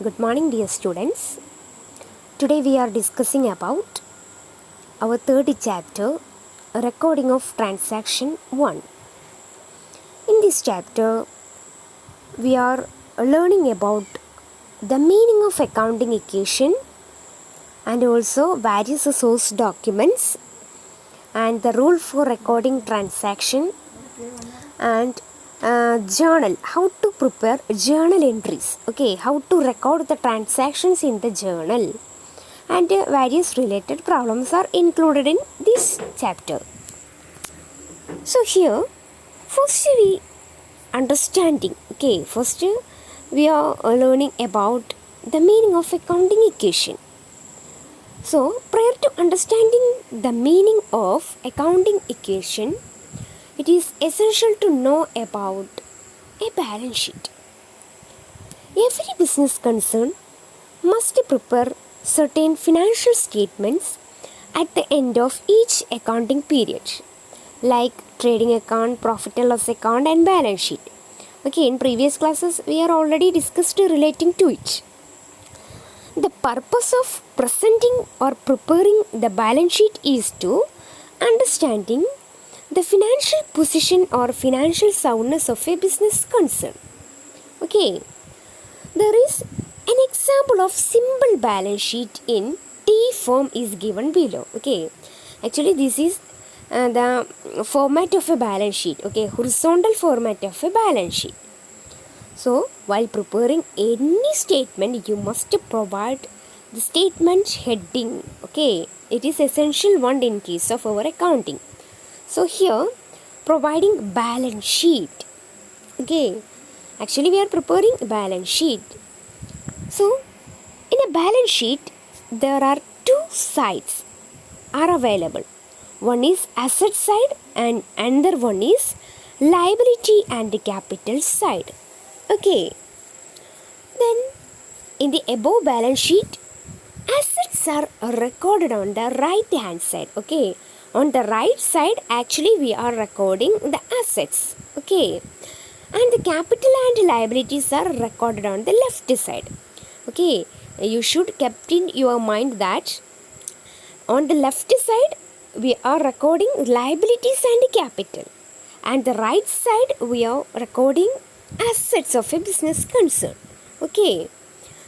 Good morning, dear students. Today we are discussing about our third chapter, Recording of Transaction 1. In this chapter, we are learning about the meaning of accounting equation and also various source documents and the rule for recording transaction and journal, how to prepare journal entries, how to record the transactions in the journal, and various related problems are included in this chapter. So here first we are learning about the meaning of accounting equation. So prior to understanding the meaning of accounting equation, it is essential to know about a balance sheet. Every business concern must prepare certain financial statements at the end of each accounting period, like trading account, profit and loss account, and balance sheet. In previous classes we are already discussed relating to it. The purpose of presenting or preparing the balance sheet is to understanding the financial position or financial soundness of a business concern. There is an example of simple balance sheet in T form is given below. Actually this is the format of a balance sheet. Horizontal format of a balance sheet. So while preparing any statement, you must provide the statement heading. It is essential one in case of our accounting. So here providing balance sheet. Actually we are preparing a balance sheet. So in a balance sheet there are two sides are available. One is asset side and another one is liability and capital side. Then in the above balance sheet, assets are recorded on the right hand side. On the right side actually we are recording the assets. And the capital and liabilities are recorded on the left side. You should keep in your mind that on the left side we are recording liabilities and capital, and the right side we are recording assets of a business concern. Here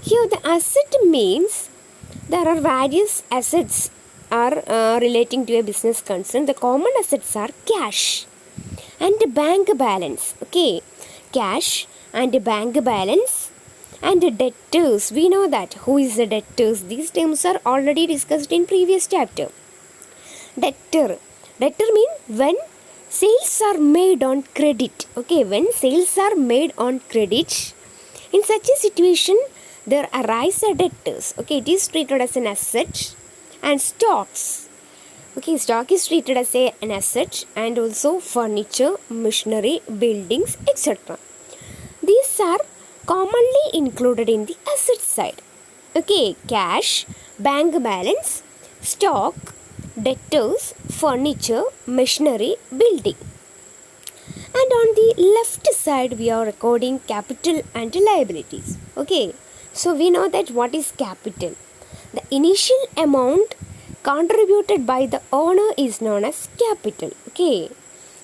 the asset means there are various assets are relating to a business concern. The common assets are cash and bank balance. Cash and bank balance and debtors. We know that who is the debtors. These terms are already discussed in previous chapter. Debtor means when sales are made on credit. When sales are made on credit, in such a situation there arise a debtors. It is treated as an asset. And stocks. Stock is treated as an asset, and also furniture, machinery, buildings, etc. These are commonly included in the asset side. Cash, bank balance, stock, debtors, furniture, machinery, building. And on the left side we are recording capital and liabilities. So we know that what is capital. The initial amount contributed by the owner is known as capital.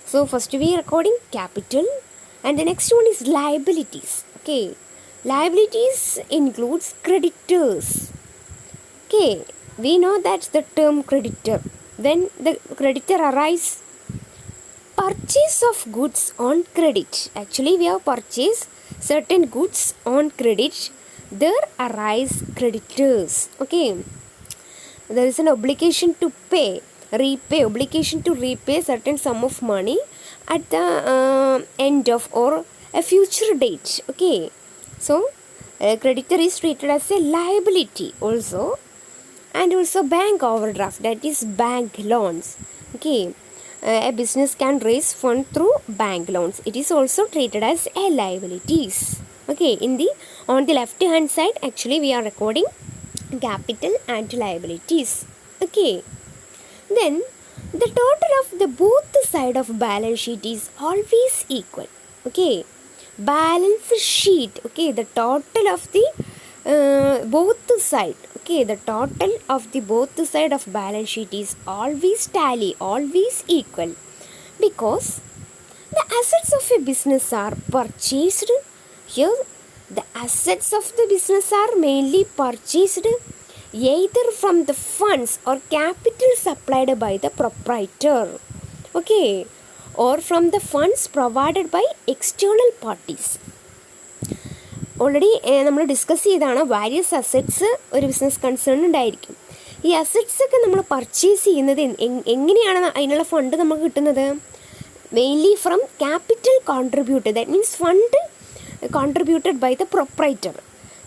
So first we are recording capital, and the next one is liabilities. Liabilities includes creditors. We know that the term creditor. When the creditor arises, purchase of goods on credit. Actually we have purchased certain goods on credit. There arise creditors. There is an obligation to obligation to repay certain sum of money at the end of or a future date. So a creditor is treated as a liability also, and also bank overdraft, that is bank loans. A business can raise fund through bank loans. It is also treated as a liabilities. On the left hand side actually we are recording capital and liabilities. Then the total of the both side of balance sheet is always equal. Balance sheet, the total of the both side, okay, the total of the both side of balance sheet is always tally, always equal, because the assets of a business are purchased. Here the assets of the business are mainly purchased either from the funds or capital supplied by the proprietor, okay, or from the funds provided by external parties. Already നമ്മൾ discuss ചെയ്താണ് various assets ഒരു business concern ഉണ്ടായിരിക്കും. ഈ assets ഒക്കെ നമ്മൾ purchase ചെയ്യുന്നത് എങ്ങനെയാണ് അതിനുള്ള ഫണ്ട് നമുക്ക് കിട്ടുന്നത്? Mainly from capital contributed, that means fund contributed by the proprietor.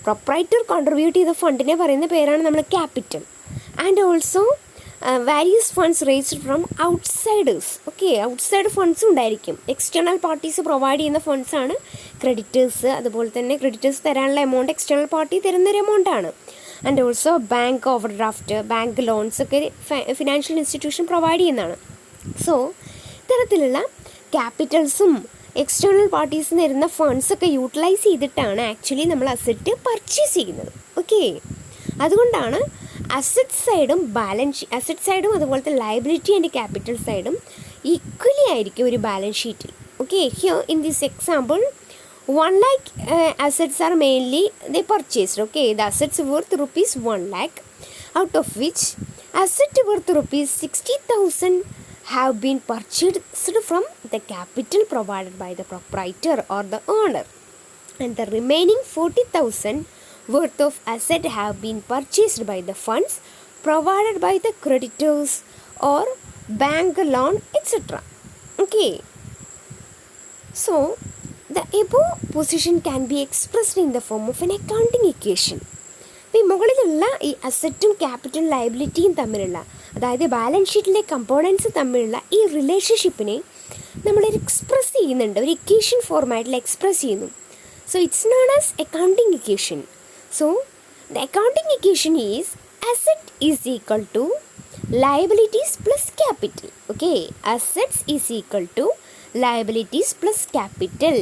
Proprietor contribute ചെയ്ത ഫണ്ടിനെ പറയുന്ന പേരാണ് നമ്മൾ capital. And also various funds raised from outsiders, okay, outside ഫണ്ട്സും ഉണ്ടായിരിക്കും. എക്സ്റ്റേണൽ പാർട്ടീസ് പ്രൊവൈഡ് ചെയ്യുന്ന ഫണ്ട്സാണ് ക്രെഡിറ്റേഴ്സ്. അതുപോലെ തന്നെ ക്രെഡിറ്റേഴ്സ് തരാനുള്ള എമൗണ്ട് എക്സ്റ്റേണൽ പാർട്ടി തരുന്നൊരു എമൗണ്ടാണ്. And also bank overdraft, bank loans ഒക്കെ ഫിനാൻഷ്യൽ ഇൻസ്റ്റിറ്റ്യൂഷൻ പ്രൊവൈഡ് ചെയ്യുന്നതാണ്. സോ ഇത്തരത്തിലുള്ള ക്യാപിറ്റൽസും എക്സ്റ്റേണൽ പാർട്ടീസിൽ നിന്ന് തരുന്ന ഫണ്ട്സൊക്കെ യൂട്ടിലൈസ് ചെയ്തിട്ടാണ് ആക്ച്വലി നമ്മൾ അസറ്റ് പർച്ചേസ് ചെയ്യുന്നത്, ഓക്കെ. അതുകൊണ്ടാണ് അസറ്റ് സൈഡും അസറ്റ് സൈഡും അതുപോലത്തെ ലയബിലിറ്റി ആൻഡ് ക്യാപിറ്റൽ സൈഡും ഈക്വലി ആയിരിക്കും ഒരു ബാലൻസ് ഷീറ്റിൽ, okay. Here in this example 1 lakh assets are mainly they purchased, okay. The assets worth rupees 1 lakh, out of which asset worth rupees 60,000 have been purchased from the capital provided by the proprietor or the owner, and the remaining 40,000 worth of asset have been purchased by the funds provided by the creditors or bank loan, etc. Okay. So the above position can be expressed in the form of an accounting equation. ഈ മുകളിലുള്ള ഈ അസറ്റും capital ലയബിലിറ്റിയും തമ്മിലുള്ള, അതായത് balance ഷീറ്റിലെ components തമ്മിലുള്ള ഈ റിലേഷൻഷിപ്പിനെ നമ്മൾ express ചെയ്യുന്നുണ്ട്, ഒരു ഇക്വേഷൻ ഫോർമാറ്റിൽ എക്സ്പ്രസ് ചെയ്യുന്നു. So it's known as accounting equation. So the accounting equation is asset is equal to liabilities plus capital, okay. Assets is equal to liabilities plus capital.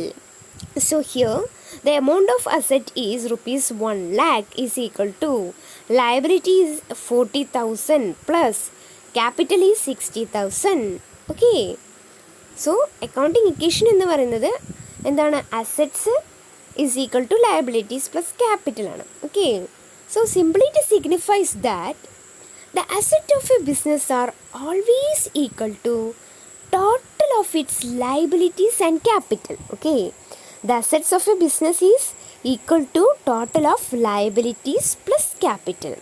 So here the amount of asset is rupees 1 lakh is equal to liability is 40,000 plus capital is 60,000, okay. So accounting equation എന്ന് പറയുന്നത് എന്താണ്? Assets is equal to liabilities plus capital ആണ്, okay. So simply it signifies that the asset of a business are always equal to total of its liabilities and capital, okay. The assets of a business is equal to total of liabilities plus capital.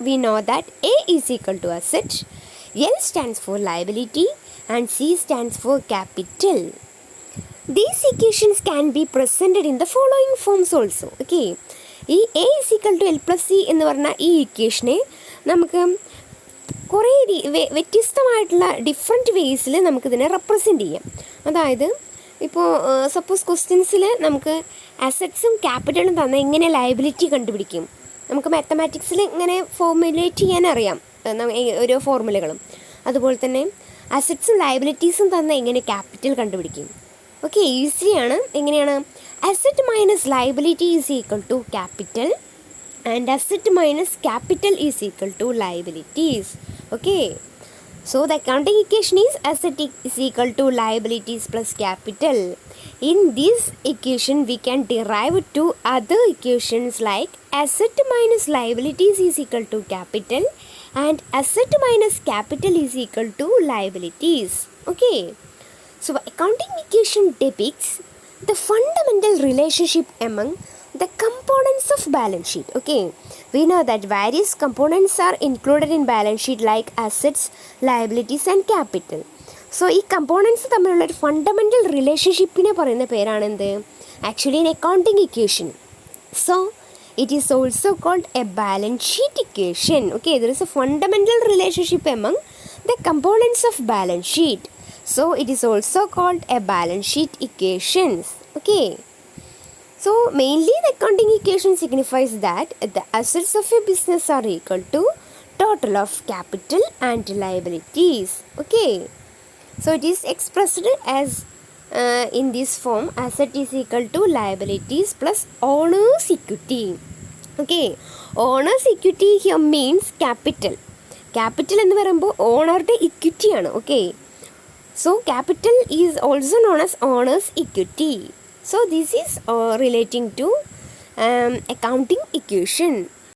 We know that A is equal to asset, L stands for liability and C stands for capital. These equations can be presented in the following forms also, okay. ഈ A is equal to L plus C എന്ന് പറഞ്ഞ ഈ ഇക്വേഷനെ നമുക്ക് കുറേ വ്യത്യസ്തമായിട്ടുള്ള different വേസിൽ നമുക്കിതിനെ represent ചെയ്യാം. അതായത് ഇപ്പോൾ സപ്പോസ് ക്വസ്റ്റ്യൻസിൽ നമുക്ക് അസറ്റ്സും ക്യാപിറ്റലും തന്ന എങ്ങനെ ലയബിലിറ്റി കണ്ടുപിടിക്കും, നമുക്ക് മാത്തമാറ്റിക്സിൽ ഇങ്ങനെ ഫോർമുലേറ്റ് ചെയ്യാൻ അറിയാം ഓരോ ഫോർമുലകളും. അതുപോലെ തന്നെ അസറ്റ്സും ലയബിലിറ്റീസും തന്ന എങ്ങനെ ക്യാപിറ്റൽ കണ്ടുപിടിക്കും, ഓക്കെ. ഈസിയാണ്. എങ്ങനെയാണ്? asset minus liability is equal to capital and asset minus capital is equal to liabilities, okay. So the accounting equation is asset is equal to liabilities plus capital. In this equation we can derive two other equations like asset minus liabilities is equal to capital and asset minus capital is equal to liabilities, okay. So accounting equation depicts the fundamental relationship among the components of balance sheet, okay. We know that various components are included in balance sheet like assets, liabilities and capital. So ഈ components തമ്മിലുള്ള ഒരു fundamental റിലേഷൻഷിപ്പിനെ പറയുന്ന പേരാണ് എന്ത്? Actually an accounting equation. So it is also called a balance sheet equation, okay. There is a fundamental relationship among the components of balance sheet. So it is also called a balance sheet equations, okay. So mainly the accounting equation signifies that the assets of a business are equal to total of capital and liabilities, okay. So it is expressed as in this form: asset is equal to liabilities plus owner's equity. Okay, owner's equity here means capital. Capital എന്ന് പറയുമ്പോൾ ഓണറുടെ ഇക്വിറ്റിയാണ്. Okay, so capital is also known as owner's equity. So this is relating to accounting equation.